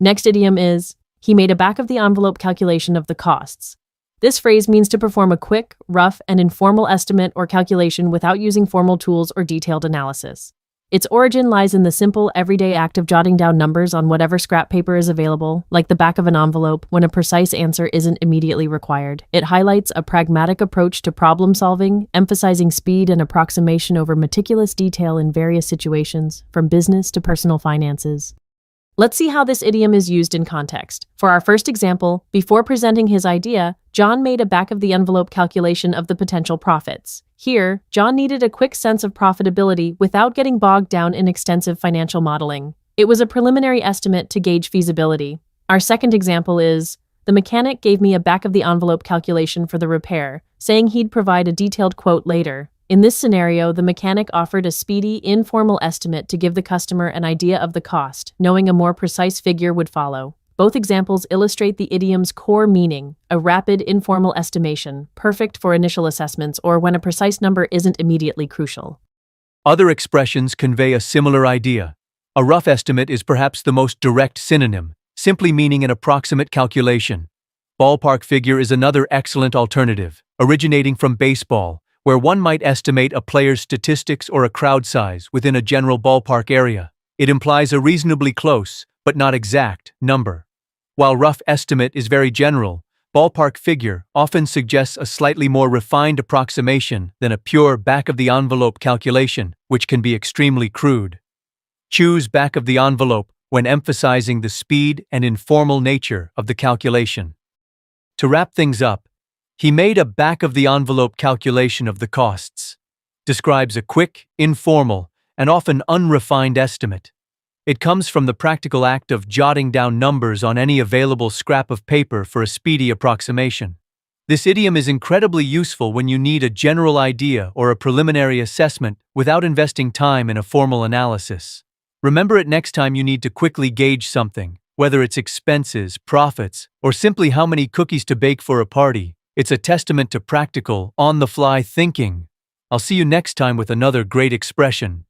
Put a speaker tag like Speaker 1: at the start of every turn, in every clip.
Speaker 1: Next idiom is, he made a back-of-the-envelope calculation of the costs. This phrase means to perform a quick, rough, and informal estimate or calculation without using formal tools or detailed analysis. Its origin lies in the simple, everyday act of jotting down numbers on whatever scrap paper is available, like the back of an envelope, when a precise answer isn't immediately required. It highlights a pragmatic approach to problem solving, emphasizing speed and approximation over meticulous detail in various situations, from business to personal finances. Let's see how this idiom is used in context. For our first example, before presenting his idea, John made a back-of-the-envelope calculation of the potential profits. Here, John needed a quick sense of profitability without getting bogged down in extensive financial modeling. It was a preliminary estimate to gauge feasibility. Our second example is, the mechanic gave me a back-of-the-envelope calculation for the repair, saying he'd provide a detailed quote later. In this scenario, the mechanic offered a speedy, informal estimate to give the customer an idea of the cost, knowing a more precise figure would follow. Both examples illustrate the idiom's core meaning, a rapid, informal estimation, perfect for initial assessments or when a precise number isn't immediately crucial.
Speaker 2: Other expressions convey a similar idea. A rough estimate is perhaps the most direct synonym, simply meaning an approximate calculation. Ballpark figure is another excellent alternative, originating from baseball, where one might estimate a player's statistics or a crowd size within a general ballpark area. It implies a reasonably close, but not exact, number. While rough estimate is very general, ballpark figure often suggests a slightly more refined approximation than a pure back-of-the-envelope calculation, which can be extremely crude. Choose back-of-the-envelope when emphasizing the speed and informal nature of the calculation. To wrap things up, he made a back-of-the-envelope calculation of the costs. Describes a quick, informal, and often unrefined estimate. It comes from the practical act of jotting down numbers on any available scrap of paper for a speedy approximation. This idiom is incredibly useful when you need a general idea or a preliminary assessment without investing time in a formal analysis. Remember it next time you need to quickly gauge something, whether it's expenses, profits, or simply how many cookies to bake for a party. It's a testament to practical, on-the-fly thinking. I'll see you next time with another great expression.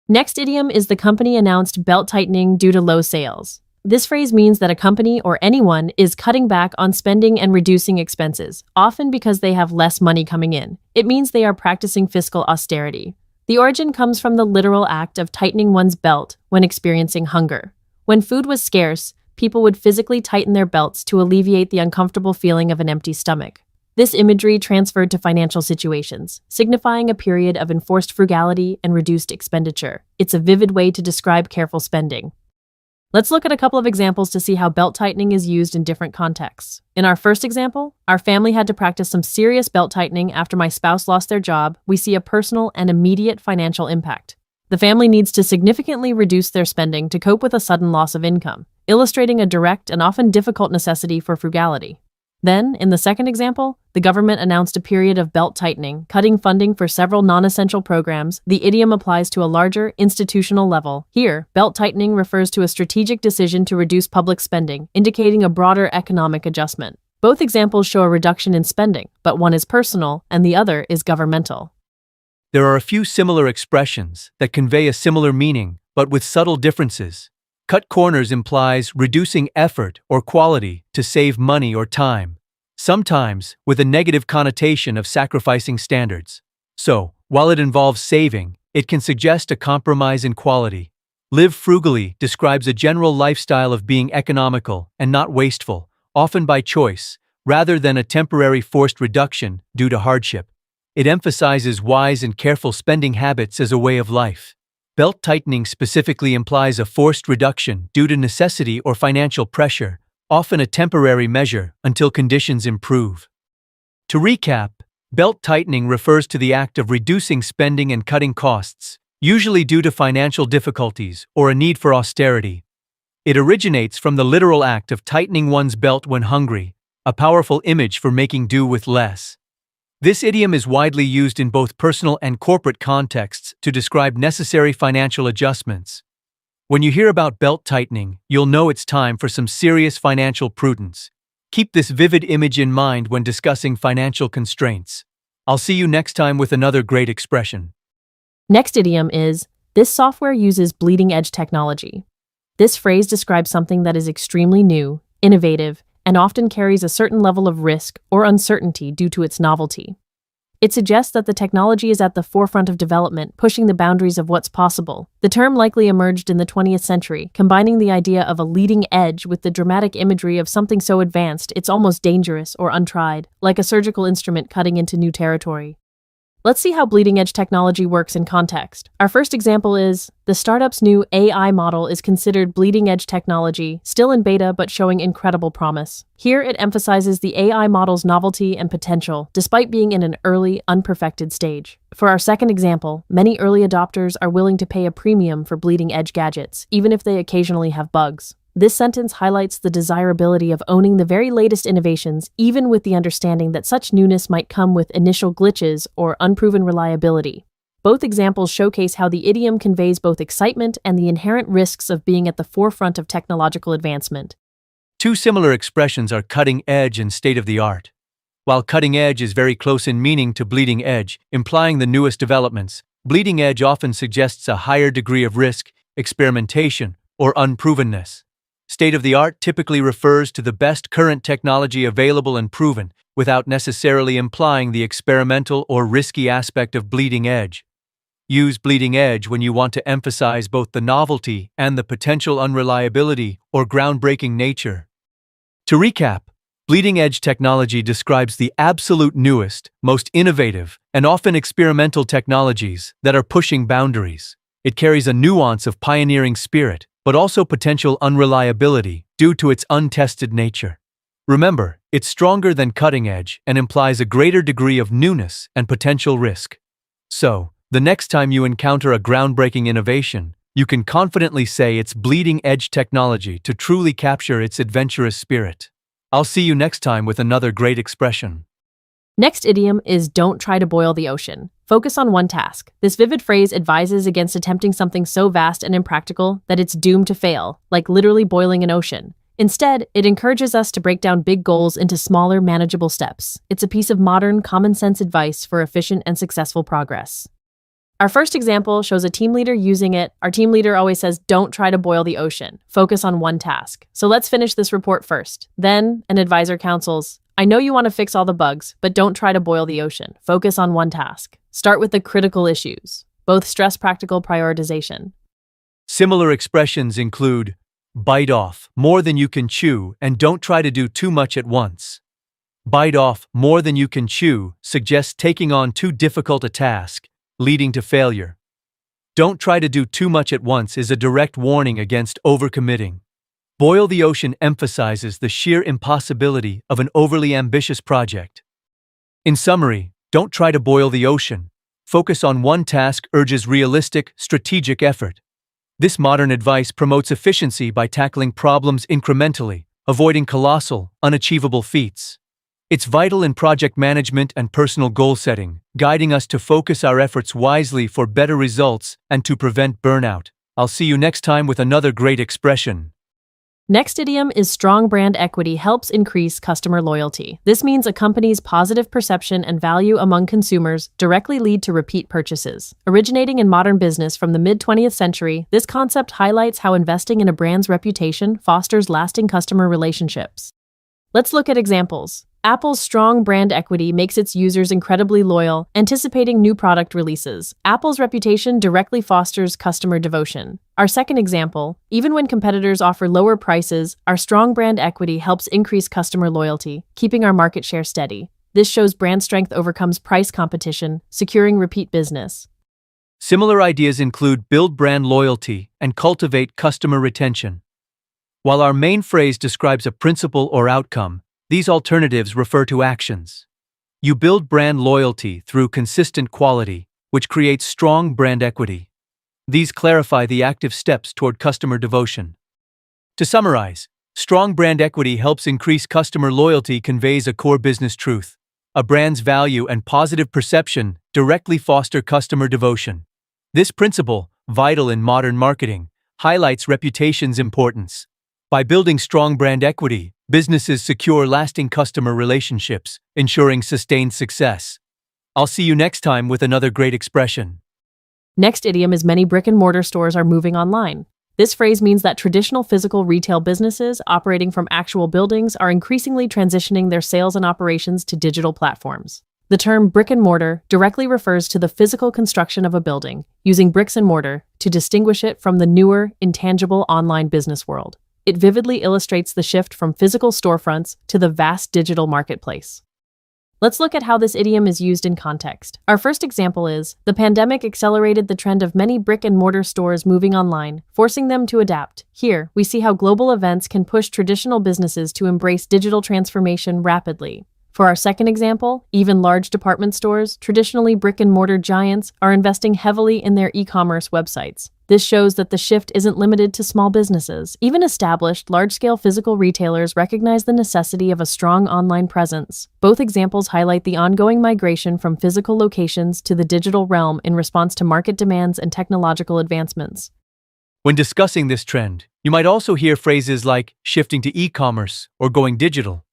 Speaker 1: Next idiom is the company announced belt-tightening due to low sales. This phrase means that a company or anyone is cutting back on spending and reducing expenses, often because they have less money coming in. It means they are practicing fiscal austerity. The origin comes from the literal act of tightening one's belt when experiencing hunger. When food was scarce, people would physically tighten their belts to alleviate the uncomfortable feeling of an empty stomach. This imagery transferred to financial situations, signifying a period of enforced frugality and reduced expenditure. It's a vivid way to describe careful spending. Let's look at a couple of examples to see how belt-tightening is used in different contexts. In our first example, our family had to practice some serious belt-tightening after my spouse lost their job. We see a personal and immediate financial impact. The family needs to significantly reduce their spending to cope with a sudden loss of income, illustrating a direct and often difficult necessity for frugality. Then, in the second example, the government announced a period of belt-tightening, cutting funding for several non-essential programs. The idiom applies to a larger, institutional level. Here, belt-tightening refers to a strategic decision to reduce public spending, indicating a broader economic adjustment. Both examples show a reduction in spending, but one is personal and the other is governmental.
Speaker 2: There are a few similar expressions that convey a similar meaning, but with subtle differences. Cut corners implies reducing effort or quality to save money or time, sometimes with a negative connotation of sacrificing standards. So, while it involves saving, it can suggest a compromise in quality. Live frugally describes a general lifestyle of being economical and not wasteful, often by choice, rather than a temporary forced reduction due to hardship. It emphasizes wise and careful spending habits as a way of life. Belt-tightening specifically implies a forced reduction due to necessity or financial pressure, often a temporary measure until conditions improve. To recap, belt-tightening refers to the act of reducing spending and cutting costs, usually due to financial difficulties or a need for austerity. It originates from the literal act of tightening one's belt when hungry, a powerful image for making do with less. This idiom is widely used in both personal and corporate contexts to describe necessary financial adjustments. When you hear about belt tightening, you'll know it's time for some serious financial prudence. Keep this vivid image in mind when discussing financial constraints. I'll see you next time with another great expression.
Speaker 1: Next idiom is, this software uses bleeding-edge technology. This phrase describes something that is extremely new, innovative, and often carries a certain level of risk or uncertainty due to its novelty. It suggests that the technology is at the forefront of development, pushing the boundaries of what's possible. The term likely emerged in the 20th century, combining the idea of a leading edge with the dramatic imagery of something so advanced it's almost dangerous or untried, like a surgical instrument cutting into new territory. Let's see how bleeding-edge technology works in context. Our first example is, the startup's new AI model is considered bleeding-edge technology, still in beta but showing incredible promise. Here it emphasizes the AI model's novelty and potential, despite being in an early, unperfected stage. For our second example, many early adopters are willing to pay a premium for bleeding-edge gadgets, even if they occasionally have bugs. This sentence highlights the desirability of owning the very latest innovations, even with the understanding that such newness might come with initial glitches or unproven reliability. Both examples showcase how the idiom conveys both excitement and the inherent risks of being at the forefront of technological advancement.
Speaker 2: Two similar expressions are cutting edge and state of the art. While cutting edge is very close in meaning to bleeding edge, implying the newest developments, bleeding edge often suggests a higher degree of risk, experimentation, or unprovenness. State-of-the-art typically refers to the best current technology available and proven, without necessarily implying the experimental or risky aspect of bleeding edge. Use bleeding edge when you want to emphasize both the novelty and the potential unreliability or groundbreaking nature. To recap, bleeding edge technology describes the absolute newest, most innovative, and often experimental technologies that are pushing boundaries. It carries a nuance of pioneering spirit, but also potential unreliability due to its untested nature. Remember, it's stronger than cutting edge and implies a greater degree of newness and potential risk. So, the next time you encounter a groundbreaking innovation, you can confidently say it's bleeding edge technology to truly capture its adventurous spirit. I'll see you next time with another great expression.
Speaker 1: Next idiom is don't try to boil the ocean. Focus on one task. This vivid phrase advises against attempting something so vast and impractical that it's doomed to fail, like literally boiling an ocean. Instead, it encourages us to break down big goals into smaller, manageable steps. It's a piece of modern, common-sense advice for efficient and successful progress. Our first example shows a team leader using it. Our team leader always says, don't try to boil the ocean. Focus on one task. So let's finish this report first. Then, an advisor counsels, I know you want to fix all the bugs, but don't try to boil the ocean. Focus on one task. Start with the critical issues. Both stress practical prioritization.
Speaker 2: Similar expressions include, bite off more than you can chew and don't try to do too much at once. Bite off more than you can chew suggests taking on too difficult a task, leading to failure. Don't try to do too much at once is a direct warning against overcommitting. Boil the ocean emphasizes the sheer impossibility of an overly ambitious project. In summary, don't try to boil the ocean. Focus on one task urges realistic, strategic effort. This modern advice promotes efficiency by tackling problems incrementally, avoiding colossal, unachievable feats. It's vital in project management and personal goal setting, guiding us to focus our efforts wisely for better results and to prevent burnout. I'll see you next time with another great expression.
Speaker 1: Next idiom is strong brand equity helps increase customer loyalty. This means a company's positive perception and value among consumers directly lead to repeat purchases. Originating in modern business from the mid-20th century, this concept highlights how investing in a brand's reputation fosters lasting customer relationships. Let's look at examples. Apple's strong brand equity makes its users incredibly loyal, anticipating new product releases. Apple's reputation directly fosters customer devotion. Our second example, even when competitors offer lower prices, our strong brand equity helps increase customer loyalty, keeping our market share steady. This shows brand strength overcomes price competition, securing repeat business.
Speaker 2: Similar ideas include build brand loyalty and cultivate customer retention. While our main phrase describes a principle or outcome, these alternatives refer to actions. You build brand loyalty through consistent quality, which creates strong brand equity. These clarify the active steps toward customer devotion. To summarize, strong brand equity helps increase customer loyalty conveys a core business truth. A brand's value and positive perception directly foster customer devotion. This principle, vital in modern marketing, highlights reputation's importance. By building strong brand equity, businesses secure lasting customer relationships, ensuring sustained success. I'll see you next time with another great expression.
Speaker 1: Next idiom is many brick-and-mortar stores are moving online. This phrase means that traditional physical retail businesses operating from actual buildings are increasingly transitioning their sales and operations to digital platforms. The term brick-and-mortar directly refers to the physical construction of a building, using bricks and mortar to distinguish it from the newer, intangible online business world. It vividly illustrates the shift from physical storefronts to the vast digital marketplace. Let's look at how this idiom is used in context. Our first example is, the pandemic accelerated the trend of many brick-and-mortar stores moving online, forcing them to adapt. Here, we see how global events can push traditional businesses to embrace digital transformation rapidly. For our second example, even large department stores, traditionally brick-and-mortar giants, are investing heavily in their e-commerce websites. This shows that the shift isn't limited to small businesses. Even established, large-scale physical retailers recognize the necessity of a strong online presence. Both examples highlight the ongoing migration from physical locations to the digital realm in response to market demands and technological advancements.
Speaker 2: When discussing this trend, you might also hear phrases like shifting to e-commerce or going digital.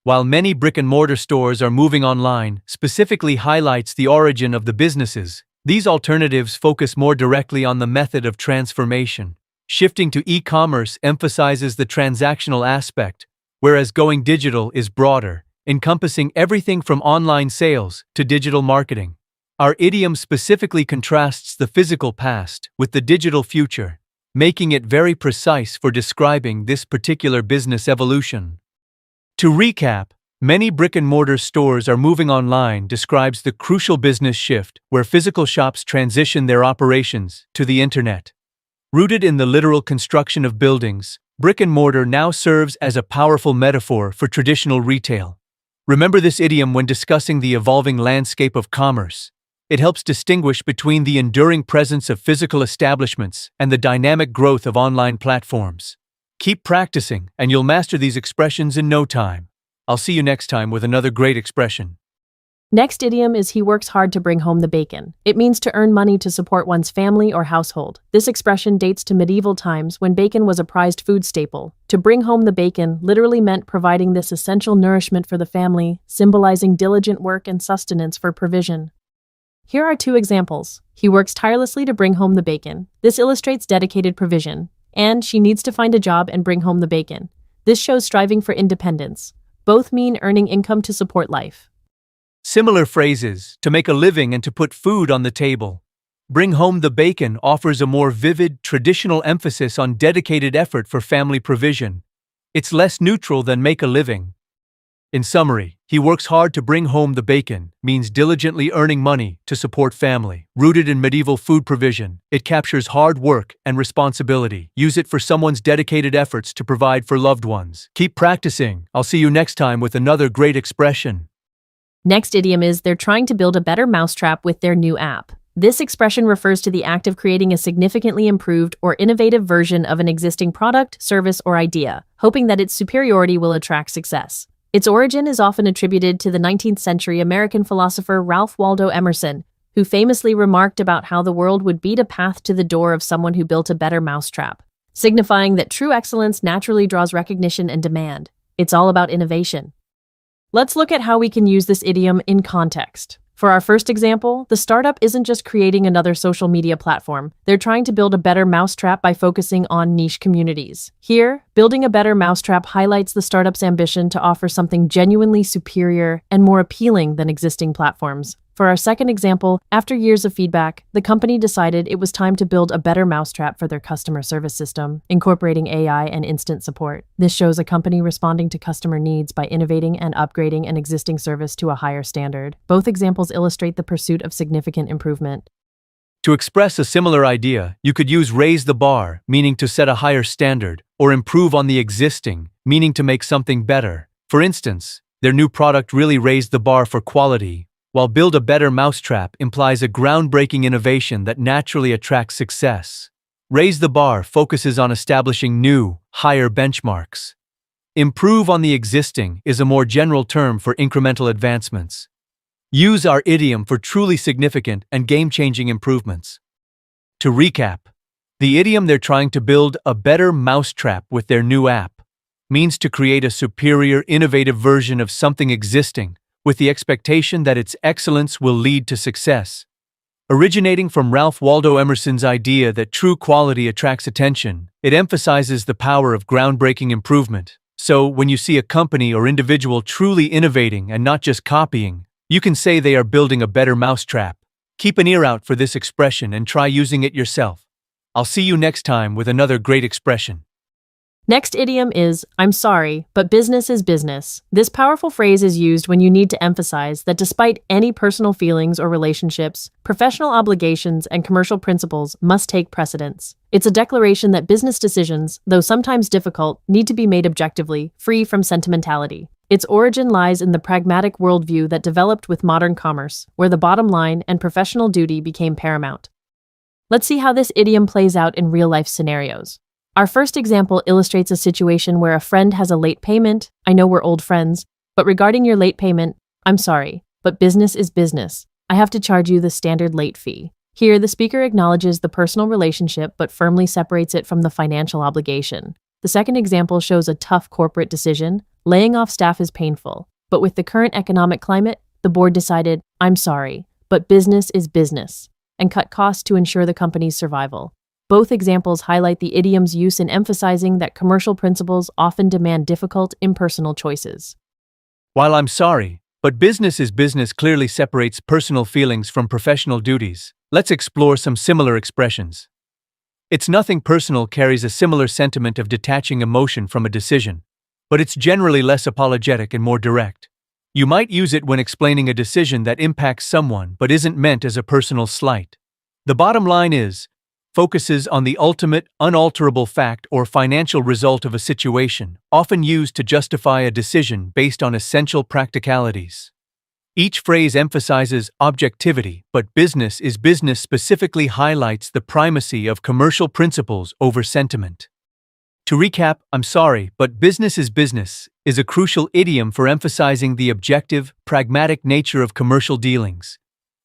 Speaker 2: While many brick-and-mortar stores are moving online, specifically highlights the origin of the businesses. These alternatives focus more directly on the method of transformation. Shifting to e-commerce emphasizes the transactional aspect, whereas going digital is broader, encompassing everything from online sales to digital marketing. Our idiom specifically contrasts the physical past with the digital future, making it very precise for describing this particular business evolution. To recap, many brick-and-mortar stores are moving online describes the crucial business shift where physical shops transition their operations to the internet. Rooted in the literal construction of buildings, brick-and-mortar now serves as a powerful metaphor for traditional retail. Remember this idiom when discussing the evolving landscape of commerce. It helps distinguish between the enduring presence of physical establishments and the dynamic growth of online platforms. Keep practicing, and you'll master these expressions in no time. I'll see you next time with another great expression.
Speaker 1: Next idiom is he works hard to bring home the bacon. It means to earn money to support one's family or household. This expression dates to medieval times when bacon was a prized food staple. To bring home the bacon literally meant providing this essential nourishment for the family, symbolizing diligent work and sustenance for provision. Here are two examples. He works tirelessly to bring home the bacon. This illustrates dedicated provision. And she needs to find a job and bring home the bacon. This shows striving for independence. Both mean earning income to support life.
Speaker 2: Similar phrases, to make a living and to put food on the table. Bring home the bacon offers a more vivid, traditional emphasis on dedicated effort for family provision. It's less neutral than make a living. In summary, he works hard to bring home the bacon means diligently earning money to support family. Rooted in medieval food provision, it captures hard work and responsibility. Use it for someone's dedicated efforts to provide for loved ones. Keep practicing. I'll see you next time with another great expression.
Speaker 1: Next idiom is they're trying to build a better mousetrap with their new app. This expression refers to the act of creating a significantly improved or innovative version of an existing product, service, or idea, hoping that its superiority will attract success. Its origin is often attributed to the 19th century American philosopher Ralph Waldo Emerson, who famously remarked about how the world would beat a path to the door of someone who built a better mousetrap, signifying that true excellence naturally draws recognition and demand. It's all about innovation. Let's look at how we can use this idiom in context. For our first example, the startup isn't just creating another social media platform. They're trying to build a better mousetrap by focusing on niche communities. Here, building a better mousetrap highlights the startup's ambition to offer something genuinely superior and more appealing than existing platforms. For our second example, after years of feedback, the company decided it was time to build a better mousetrap for their customer service system, incorporating AI and instant support. This shows a company responding to customer needs by innovating and upgrading an existing service to a higher standard. Both examples illustrate the pursuit of significant improvement.
Speaker 2: To express a similar idea, you could use raise the bar, meaning to set a higher standard, or improve on the existing, meaning to make something better. For instance, their new product really raised the bar for quality, while build a better mousetrap implies a groundbreaking innovation that naturally attracts success. Raise the bar focuses on establishing new, higher benchmarks. Improve on the existing is a more general term for incremental advancements. Use our idiom for truly significant and game-changing improvements. To recap, the idiom they're trying to build a better mousetrap with their new app means to create a superior, innovative version of something existing, with the expectation that its excellence will lead to success. Originating from Ralph Waldo Emerson's idea that true quality attracts attention, it emphasizes the power of groundbreaking improvement. So, when you see a company or individual truly innovating and not just copying, you can say they are building a better mousetrap. Keep an ear out for this expression and try using it yourself. I'll see you next time with another great expression.
Speaker 1: Next idiom is, I'm sorry, but business is business. This powerful phrase is used when you need to emphasize that despite any personal feelings or relationships, professional obligations and commercial principles must take precedence. It's a declaration that business decisions, though sometimes difficult, need to be made objectively, free from sentimentality. Its origin lies in the pragmatic worldview that developed with modern commerce, where the bottom line and professional duty became paramount. Let's see how this idiom plays out in real-life scenarios. Our first example illustrates a situation where a friend has a late payment. I know we're old friends, but regarding your late payment, I'm sorry, but business is business. I have to charge you the standard late fee. Here, the speaker acknowledges the personal relationship but firmly separates it from the financial obligation. The second example shows a tough corporate decision. Laying off staff is painful, but with the current economic climate, the board decided, I'm sorry, but business is business, and cut costs to ensure the company's survival. Both examples highlight the idiom's use in emphasizing that commercial principles often demand difficult, impersonal choices.
Speaker 2: While I'm sorry, but business is business clearly separates personal feelings from professional duties, let's explore some similar expressions. It's nothing personal carries a similar sentiment of detaching emotion from a decision, but it's generally less apologetic and more direct. You might use it when explaining a decision that impacts someone but isn't meant as a personal slight. The bottom line is, focuses on the ultimate, unalterable fact or financial result of a situation, often used to justify a decision based on essential practicalities. Each phrase emphasizes objectivity, but business is business specifically highlights the primacy of commercial principles over sentiment. To recap, I'm sorry, but business is a crucial idiom for emphasizing the objective, pragmatic nature of commercial dealings.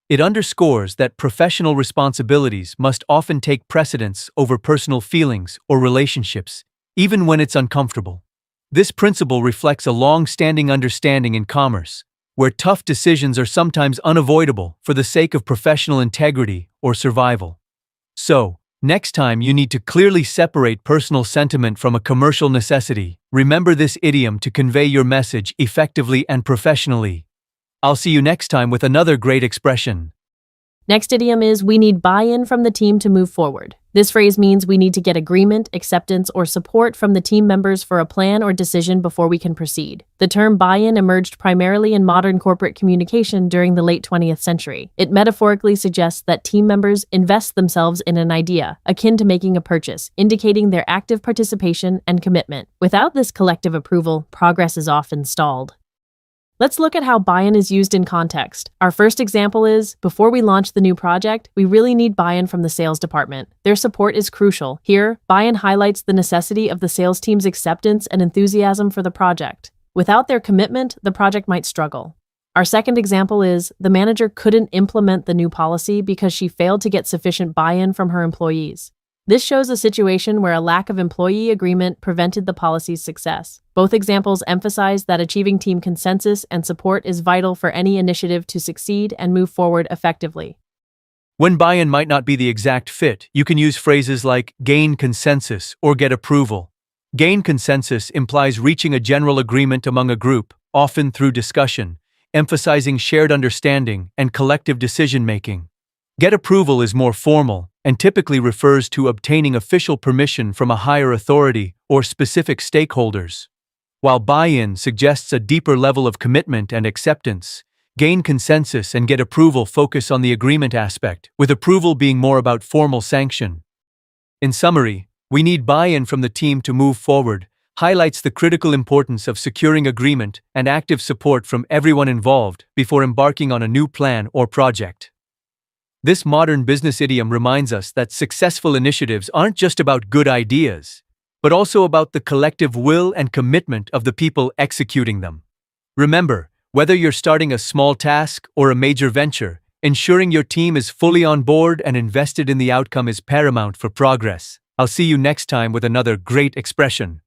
Speaker 2: It underscores that professional responsibilities must often take precedence over personal feelings or relationships, even when it's uncomfortable. This principle reflects a long-standing understanding in commerce, where tough decisions are sometimes unavoidable for the sake of professional integrity or survival. So, next time you need to clearly separate personal sentiment from a commercial necessity, remember this idiom to convey your message effectively and professionally. I'll see you next time with another great expression.
Speaker 1: Next idiom is, we need buy-in from the team to move forward. This phrase means we need to get agreement, acceptance, or support from the team members for a plan or decision before we can proceed. The term buy-in emerged primarily in modern corporate communication during the late 20th century. It metaphorically suggests that team members invest themselves in an idea, akin to making a purchase, indicating their active participation and commitment. Without this collective approval, progress is often stalled. Let's look at how buy-in is used in context. Our first example is, before we launch the new project, we really need buy-in from the sales department. Their support is crucial. Here, buy-in highlights the necessity of the sales team's acceptance and enthusiasm for the project. Without their commitment, the project might struggle. Our second example is, the manager couldn't implement the new policy because she failed to get sufficient buy-in from her employees. This shows a situation where a lack of employee agreement prevented the policy's success. Both examples emphasize that achieving team consensus and support is vital for any initiative to succeed and move forward effectively.
Speaker 2: When buy-in might not be the exact fit, you can use phrases like gain consensus or get approval. Gain consensus implies reaching a general agreement among a group, often through discussion, emphasizing shared understanding and collective decision-making. Get approval is more formal and typically refers to obtaining official permission from a higher authority or specific stakeholders. While buy-in suggests a deeper level of commitment and acceptance, gain consensus and get approval focus on the agreement aspect, with approval being more about formal sanction. In summary, we need buy-in from the team to move forward, highlights the critical importance of securing agreement and active support from everyone involved before embarking on a new plan or project. This modern business idiom reminds us that successful initiatives aren't just about good ideas, but also about the collective will and commitment of the people executing them. Remember, whether you're starting a small task or a major venture, ensuring your team is fully on board and invested in the outcome is paramount for progress. I'll see you next time with another great expression.